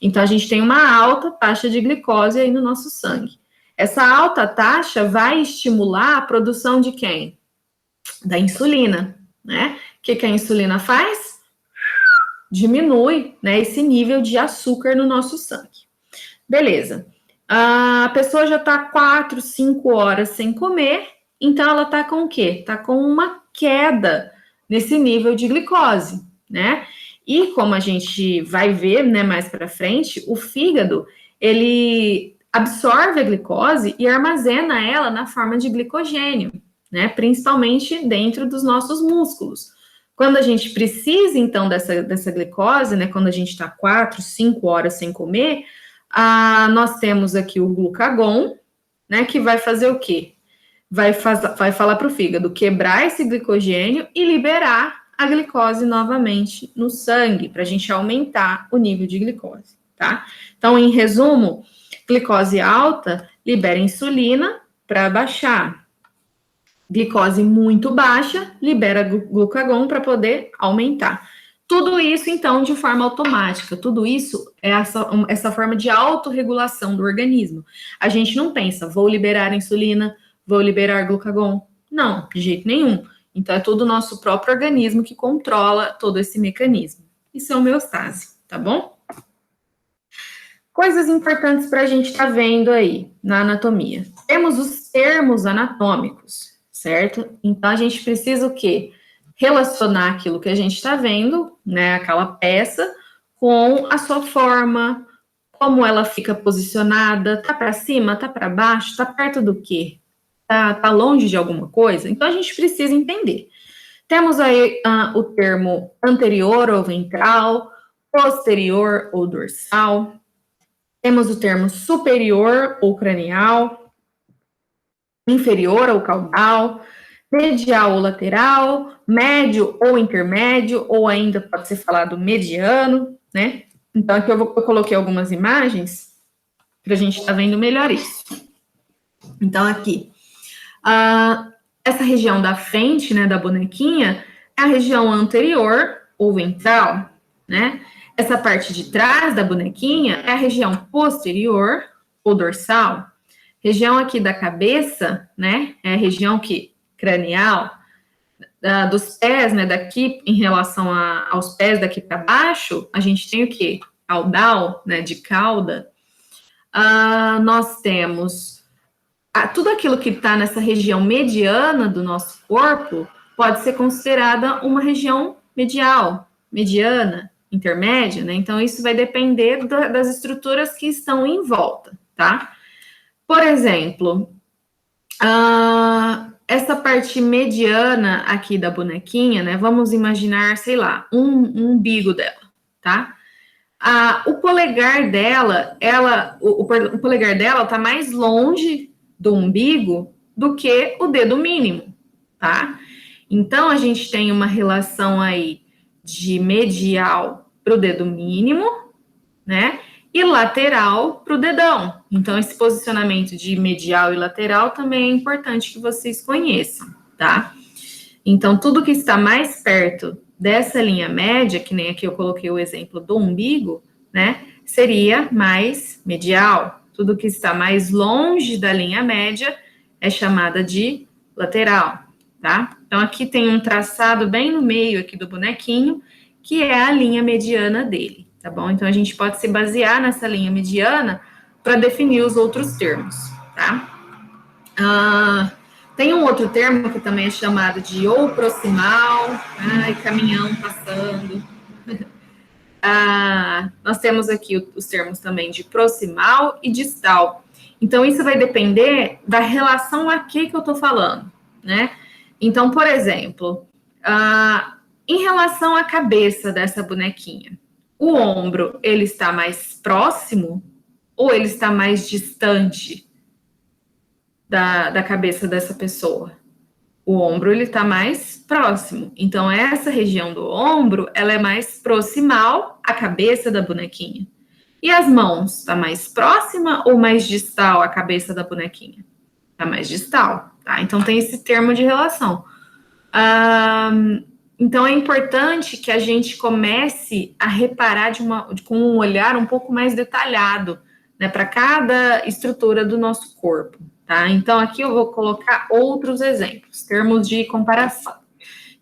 Então, a gente tem uma alta taxa de glicose aí no nosso sangue. Essa alta taxa vai estimular a produção de quem? Da insulina, né? O que a insulina faz? Diminui, né, esse nível de açúcar no nosso sangue. Beleza. A pessoa já está 4, 5 horas sem comer, então ela está com o quê? Está com uma queda nesse nível de glicose, né? E como a gente vai ver, né, mais para frente, o fígado, ele absorve a glicose e armazena ela na forma de glicogênio, né, principalmente dentro dos nossos músculos. Quando a gente precisa, então, dessa glicose, né, quando a gente está 4, 5 horas sem comer, nós temos aqui o glucagon, né, que vai fazer o quê? Vai falar para o fígado quebrar esse glicogênio e liberar a glicose novamente no sangue, para a gente aumentar o nível de glicose, tá? Então, em resumo, glicose alta libera insulina para baixar. Glicose muito baixa libera glucagon para poder aumentar. Tudo isso, então, de forma automática. Tudo isso é essa forma de autorregulação do organismo. A gente não pensa, vou liberar insulina, vou liberar glucagon. Não, de jeito nenhum. Então, é todo o nosso próprio organismo que controla todo esse mecanismo. Isso é homeostase, tá bom? Coisas importantes para a gente estar vendo aí na anatomia. Temos os termos anatômicos, certo? Então, a gente precisa o quê? Relacionar aquilo que a gente está vendo, né, aquela peça, com a sua forma, como ela fica posicionada, tá para cima, tá para baixo, tá perto do quê? Tá longe de alguma coisa? Então, a gente precisa entender. Temos aí o termo anterior ou ventral, posterior ou dorsal. Temos o termo superior ou cranial, inferior ou caudal, medial ou lateral, médio ou intermédio, ou ainda pode ser falado mediano, né? Então, aqui eu coloquei algumas imagens para a gente estar vendo melhor isso. Então, aqui, essa região da frente, né, da bonequinha, é a região anterior ou ventral, né? Essa parte de trás da bonequinha é a região posterior ou dorsal. Região aqui da cabeça, né, é a região cranial. Dos pés, né, daqui em relação aos pés daqui para baixo, a gente tem o quê? Caudal, né, de cauda. Nós temos tudo aquilo que está nessa região mediana do nosso corpo pode ser considerada uma região medial, mediana, intermédia, né? Então, isso vai depender das estruturas que estão em volta, tá? Por exemplo, essa parte mediana aqui da bonequinha, né? Vamos imaginar, sei lá, um umbigo dela, tá? O polegar dela, o polegar dela tá mais longe do umbigo do que o dedo mínimo, tá? Então, a gente tem uma relação aí de medial para o dedo mínimo, né? E lateral para o dedão. Então, esse posicionamento de medial e lateral também é importante que vocês conheçam, tá? Então, tudo que está mais perto dessa linha média, que nem aqui eu coloquei o exemplo do umbigo, né? Seria mais medial. Tudo que está mais longe da linha média é chamada de lateral, tá? Então, aqui tem um traçado bem no meio aqui do bonequinho, que é a linha mediana dele, tá bom? Então, a gente pode se basear nessa linha mediana para definir os outros termos, tá? Tem um outro termo que também é chamado de ou proximal, caminhão passando. Nós temos aqui os termos também de proximal e distal. Então, isso vai depender da relação a que eu estou falando, né? Então, por exemplo, em relação à cabeça dessa bonequinha, o ombro, ele está mais próximo ou ele está mais distante da cabeça dessa pessoa? O ombro, ele está mais próximo. Então, essa região do ombro, ela é mais proximal à cabeça da bonequinha. E as mãos, está mais próxima ou mais distal à cabeça da bonequinha? Está mais distal, tá? Então, tem esse termo de relação. Então, é importante que a gente comece a reparar com um olhar um pouco mais detalhado, né, para cada estrutura do nosso corpo, tá? Então, aqui eu vou colocar outros exemplos, termos de comparação.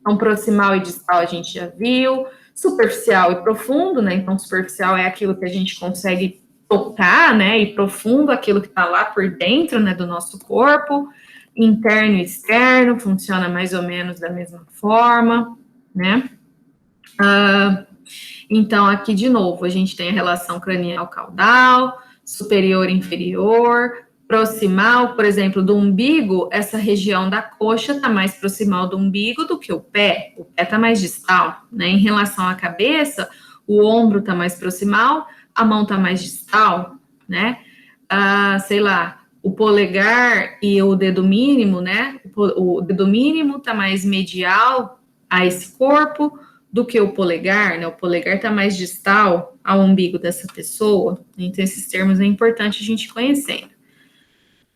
Então, proximal e distal a gente já viu, superficial e profundo, né? Então, superficial é aquilo que a gente consegue tocar, né? E profundo, aquilo que está lá por dentro, né, do nosso corpo. Interno e externo, funciona mais ou menos da mesma forma, né? Então, aqui de novo, a gente tem a relação cranial-caudal, superior e inferior, proximal, por exemplo, do umbigo, essa região da coxa está mais proximal do umbigo do que o pé está mais distal, né? Em relação à cabeça, o ombro está mais proximal, a mão está mais distal, né? Sei lá, o polegar e o dedo mínimo, né? O dedo mínimo está mais medial a esse corpo do que o polegar, né? O polegar está mais distal ao umbigo dessa pessoa. Então, esses termos é importante a gente conhecendo.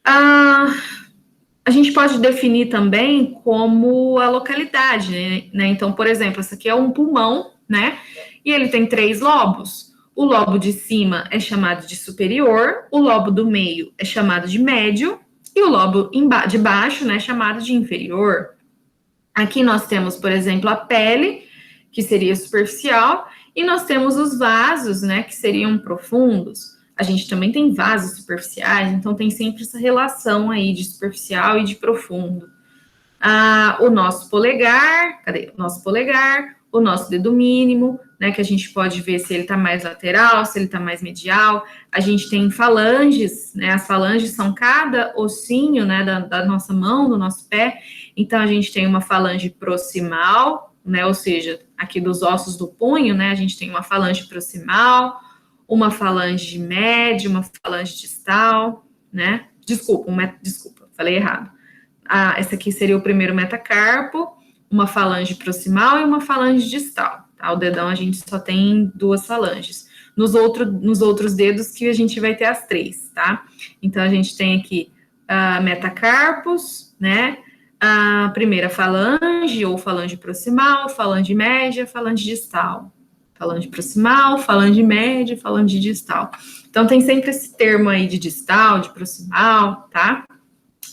A gente pode definir também como a localidade, né? Então, por exemplo, esse aqui é um pulmão, né? E ele tem 3 lobos. O lobo de cima é chamado de superior, o lobo do meio é chamado de médio e o lobo de baixo, né, é chamado de inferior. Aqui nós temos, por exemplo, a pele, que seria superficial, e nós temos os vasos, né, que seriam profundos. A gente também tem vasos superficiais, então tem sempre essa relação aí de superficial e de profundo. O nosso polegar, cadê? O nosso polegar, o nosso dedo mínimo, né, que a gente pode ver se ele está mais lateral, se ele está mais medial. A gente tem falanges, né, as falanges são cada ossinho, né, da nossa mão, do nosso pé. Então, a gente tem uma falange proximal, né, ou seja, aqui dos ossos do punho, né, a gente tem uma falange proximal, uma falange média, uma falange distal, né? Desculpa, falei errado. Esse aqui seria o primeiro metacarpo, uma falange proximal e uma falange distal. Tá? O dedão a gente só tem 2 falanges. Nos outros dedos que a gente vai ter as 3, tá? Então, a gente tem aqui metacarpos, né? A primeira falange, ou falange proximal, falange média, falange distal. Falange proximal, falange média, falange distal. Então, tem sempre esse termo aí de distal, de proximal, tá?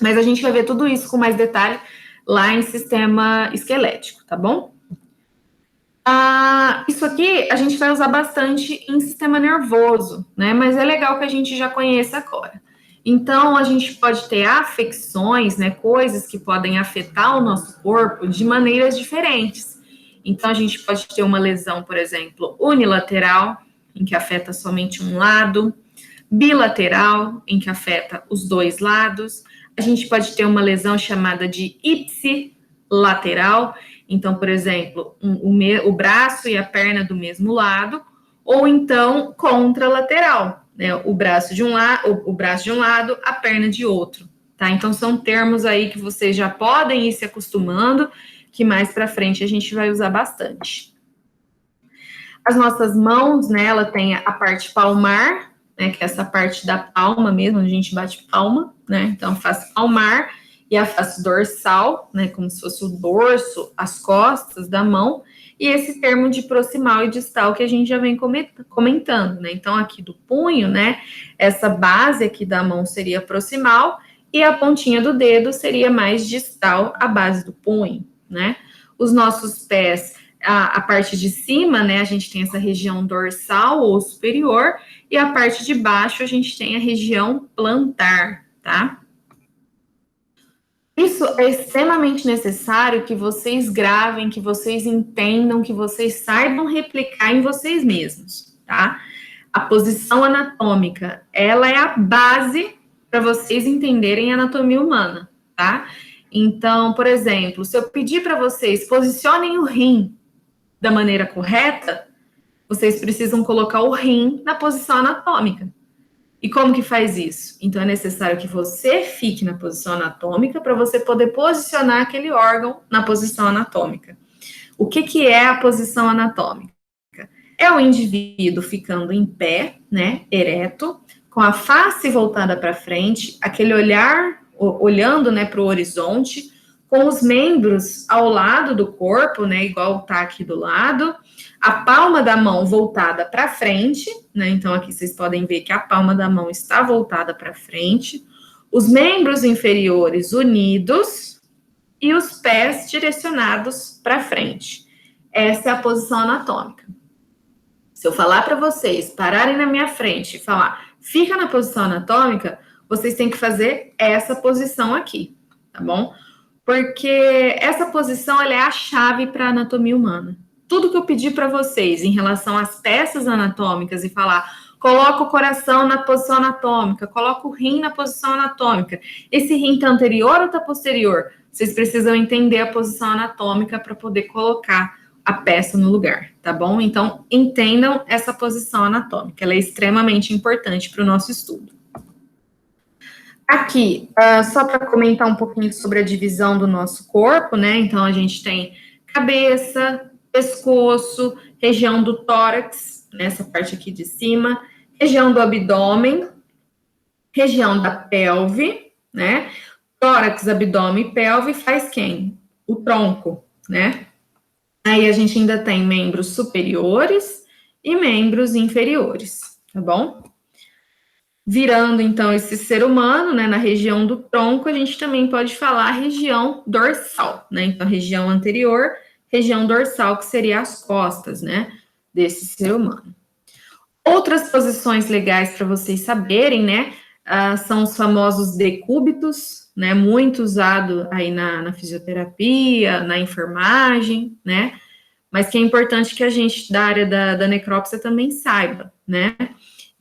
Mas a gente vai ver tudo isso com mais detalhe lá em sistema esquelético, tá bom? Isso aqui a gente vai usar bastante em sistema nervoso, né? Mas é legal que a gente já conheça agora. Então, a gente pode ter afecções, né? Coisas que podem afetar o nosso corpo de maneiras diferentes. Então, a gente pode ter uma lesão, por exemplo, unilateral, em que afeta somente um lado, bilateral, em que afeta os 2 lados. A gente pode ter uma lesão chamada de ipsilateral, então, por exemplo, o braço e a perna do mesmo lado, ou então contralateral, né? O braço de um lado, a perna de outro, tá? Então, são termos aí que vocês já podem ir se acostumando, que mais para frente a gente vai usar bastante. As nossas mãos, né, ela tem a parte palmar, né, que é essa parte da palma mesmo, onde a gente bate palma, né, então a face palmar e a face dorsal, né, como se fosse o dorso, as costas da mão, e esse termo de proximal e distal que a gente já vem comentando, né, então aqui do punho, né, essa base aqui da mão seria proximal e a pontinha do dedo seria mais distal, a base do punho, né, os nossos pés, a parte de cima, né, a gente tem essa região dorsal ou superior, e a parte de baixo a gente tem a região plantar, tá? Isso é extremamente necessário que vocês gravem, que vocês entendam, que vocês saibam replicar em vocês mesmos, tá? A posição anatômica, ela é a base para vocês entenderem a anatomia humana, tá? Então, por exemplo, se eu pedir para vocês posicionem o rim da maneira correta, vocês precisam colocar o rim na posição anatômica. E como que faz isso? Então, é necessário que você fique na posição anatômica para você poder posicionar aquele órgão na posição anatômica. O que é a posição anatômica? É o indivíduo ficando em pé, né, ereto, com a face voltada para frente, aquele olhar, olhando, né, para o horizonte, com os membros ao lado do corpo, né, igual tá aqui do lado, a palma da mão voltada para frente, né, então aqui vocês podem ver que a palma da mão está voltada para frente, os membros inferiores unidos e os pés direcionados para frente. Essa é a posição anatômica. Se eu falar para vocês pararem na minha frente e falar, fica na posição anatômica, vocês têm que fazer essa posição aqui, tá bom? Porque essa posição ela é a chave para a anatomia humana, tudo que eu pedi para vocês em relação às peças anatômicas e falar, coloca o coração na posição anatômica, coloca o rim na posição anatômica, esse rim está anterior ou está posterior? Vocês precisam entender a posição anatômica para poder colocar a peça no lugar, tá bom? Então, entendam essa posição anatômica, ela é extremamente importante para o nosso estudo. Aqui, só para comentar um pouquinho sobre a divisão do nosso corpo, né? Então, a gente tem cabeça, pescoço, região do tórax, nessa parte aqui de cima, região do abdômen, região da pelve, né? Tórax, abdômen e pelve faz quem? O tronco, né? Aí a gente ainda tem membros superiores e membros inferiores, tá bom? Virando, então, esse ser humano, né, na região do tronco, a gente também pode falar região dorsal, né? Então, região anterior, região dorsal, que seria as costas, né, desse ser humano. Outras posições legais para vocês saberem, né, são os famosos decúbitos, né, muito usado aí na fisioterapia, na enfermagem, né, mas que é importante que a gente da área da necrópsia também saiba, né.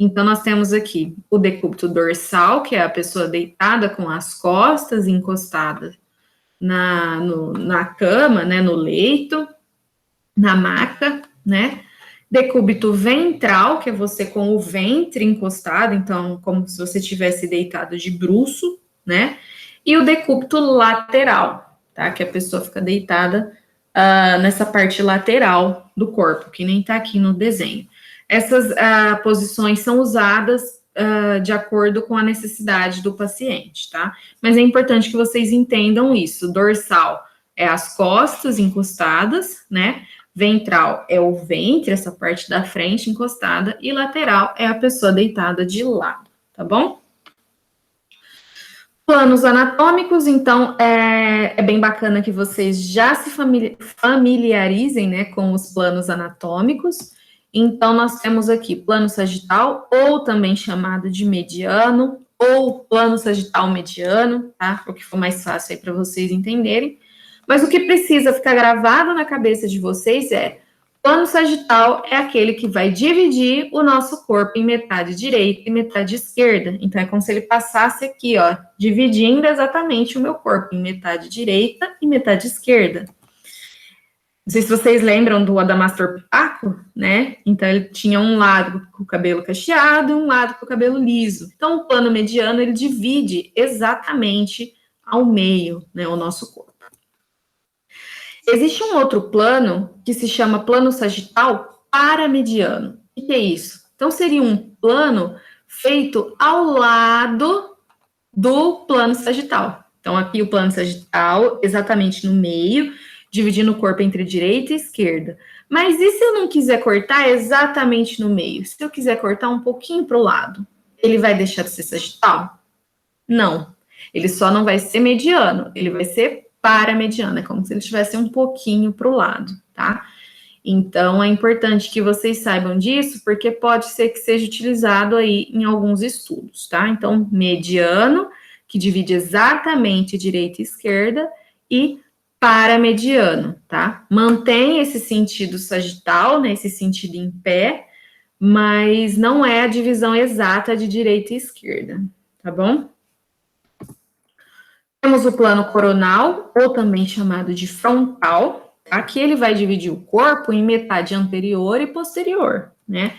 Então, nós temos aqui o decúbito dorsal, que é a pessoa deitada com as costas encostadas na cama, né, no leito, na maca, né. Decúbito ventral, que é você com o ventre encostado, então, como se você estivesse deitado de bruço, né. E o decúbito lateral, tá, que a pessoa fica deitada nessa parte lateral do corpo, que nem tá aqui no desenho. Essas posições são usadas de acordo com a necessidade do paciente, tá? Mas é importante que vocês entendam isso. Dorsal é as costas encostadas, né? Ventral é o ventre, essa parte da frente encostada, e lateral é a pessoa deitada de lado, tá bom? Planos anatômicos, então, é bem bacana que vocês já se familiarizem, né, com os planos anatômicos. Então, nós temos aqui plano sagital, ou também chamado de mediano, ou plano sagital mediano, tá? O que for mais fácil aí para vocês entenderem. Mas o que precisa ficar gravado na cabeça de vocês é: plano sagital é aquele que vai dividir o nosso corpo em metade direita e metade esquerda. Então, é como se ele passasse aqui, ó, dividindo exatamente o meu corpo em metade direita e metade esquerda. Não sei se vocês lembram do Adamastor Paco, né? Então, ele tinha um lado com o cabelo cacheado e um lado com o cabelo liso. Então, o plano mediano, ele divide exatamente ao meio, né, o nosso corpo. Existe um outro plano que se chama plano sagital paramediano. O que é isso? Então, seria um plano feito ao lado do plano sagital. Então, aqui o plano sagital, exatamente no meio, dividindo o corpo entre direita e esquerda. Mas e se eu não quiser cortar exatamente no meio? Se eu quiser cortar um pouquinho para o lado, ele vai deixar de ser sagital? Não. Ele só não vai ser mediano, ele vai ser paramediano, é como se ele estivesse um pouquinho para o lado, tá? Então, é importante que vocês saibam disso, porque pode ser que seja utilizado aí em alguns estudos, tá? Então, mediano, que divide exatamente direita e esquerda, e paramediano, tá? Mantém esse sentido sagital, né, esse sentido em pé, mas não é a divisão exata de direita e esquerda, tá bom? Temos o plano coronal, ou também chamado de frontal. Aqui ele vai dividir o corpo em metade anterior e posterior, né?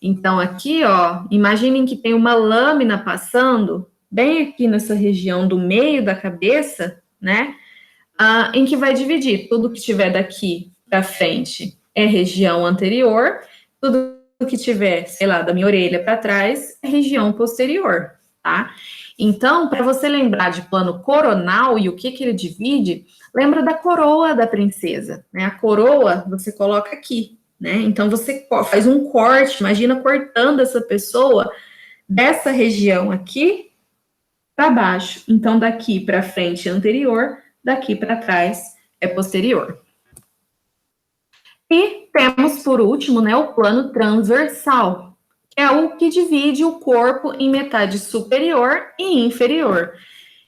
Então, aqui, ó, imaginem que tem uma lâmina passando bem aqui nessa região do meio da cabeça, né? Em que vai dividir tudo que tiver daqui para frente é região anterior, tudo que tiver, sei lá, da minha orelha para trás é região posterior, tá? Então, para você lembrar de plano coronal e o que ele divide, lembra da coroa da princesa, né? A coroa você coloca aqui, né? Então, você faz um corte, imagina cortando essa pessoa dessa região aqui para baixo. Então, daqui para frente é anterior, daqui para trás é posterior. E temos, por último, né, o plano transversal, que é o que divide o corpo em metade superior e inferior.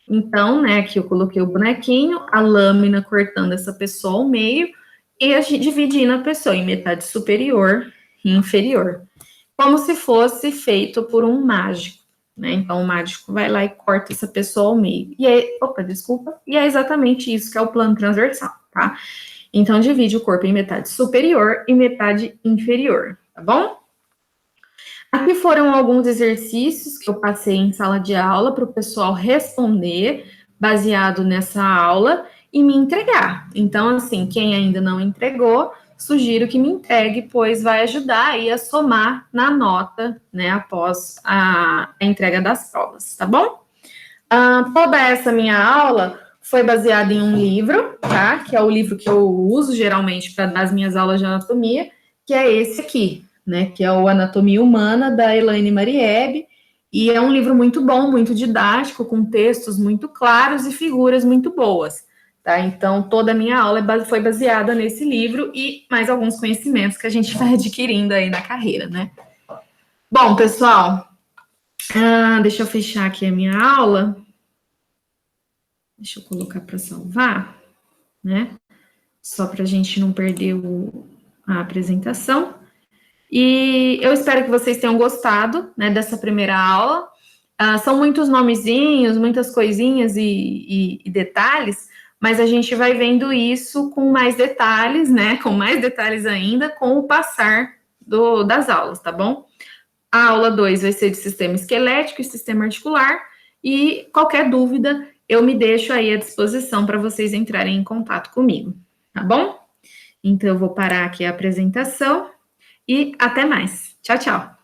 Então, né, aqui eu coloquei o bonequinho, a lâmina cortando essa pessoa ao meio, e dividindo a pessoa em metade superior e inferior, como se fosse feito por um mágico, né? Então, o mágico vai lá e corta essa pessoa ao meio. E é exatamente isso que é o plano transversal, tá? Então, divide o corpo em metade superior e metade inferior, tá bom? Aqui foram alguns exercícios que eu passei em sala de aula para o pessoal responder, baseado nessa aula, e me entregar. Então, assim, quem ainda não entregou, sugiro que me entregue, pois vai ajudar aí a somar na nota, né, após a entrega das provas, tá bom? Toda essa minha aula foi baseada em um livro, tá? Que é o livro que eu uso geralmente para dar as minhas aulas de anatomia, que é esse aqui, né? Que é o Anatomia Humana, da Elaine Mariebe. E é um livro muito bom, muito didático, com textos muito claros e figuras muito boas. Tá? Então, toda a minha aula foi baseada nesse livro e mais alguns conhecimentos que a gente vai adquirindo aí na carreira, né? Bom, pessoal, deixa eu fechar aqui a minha aula. Deixa eu colocar para salvar, né? Só para a gente não perder a apresentação. E eu espero que vocês tenham gostado, né, dessa primeira aula. São muitos nomezinhos, muitas coisinhas e detalhes, mas a gente vai vendo isso com mais detalhes, né? Com mais detalhes ainda, com o passar das aulas, tá bom? A aula 2 vai ser de sistema esquelético e sistema articular, e qualquer dúvida, eu me deixo aí à disposição para vocês entrarem em contato comigo, tá bom? Então, eu vou parar aqui a apresentação e até mais. Tchau, tchau!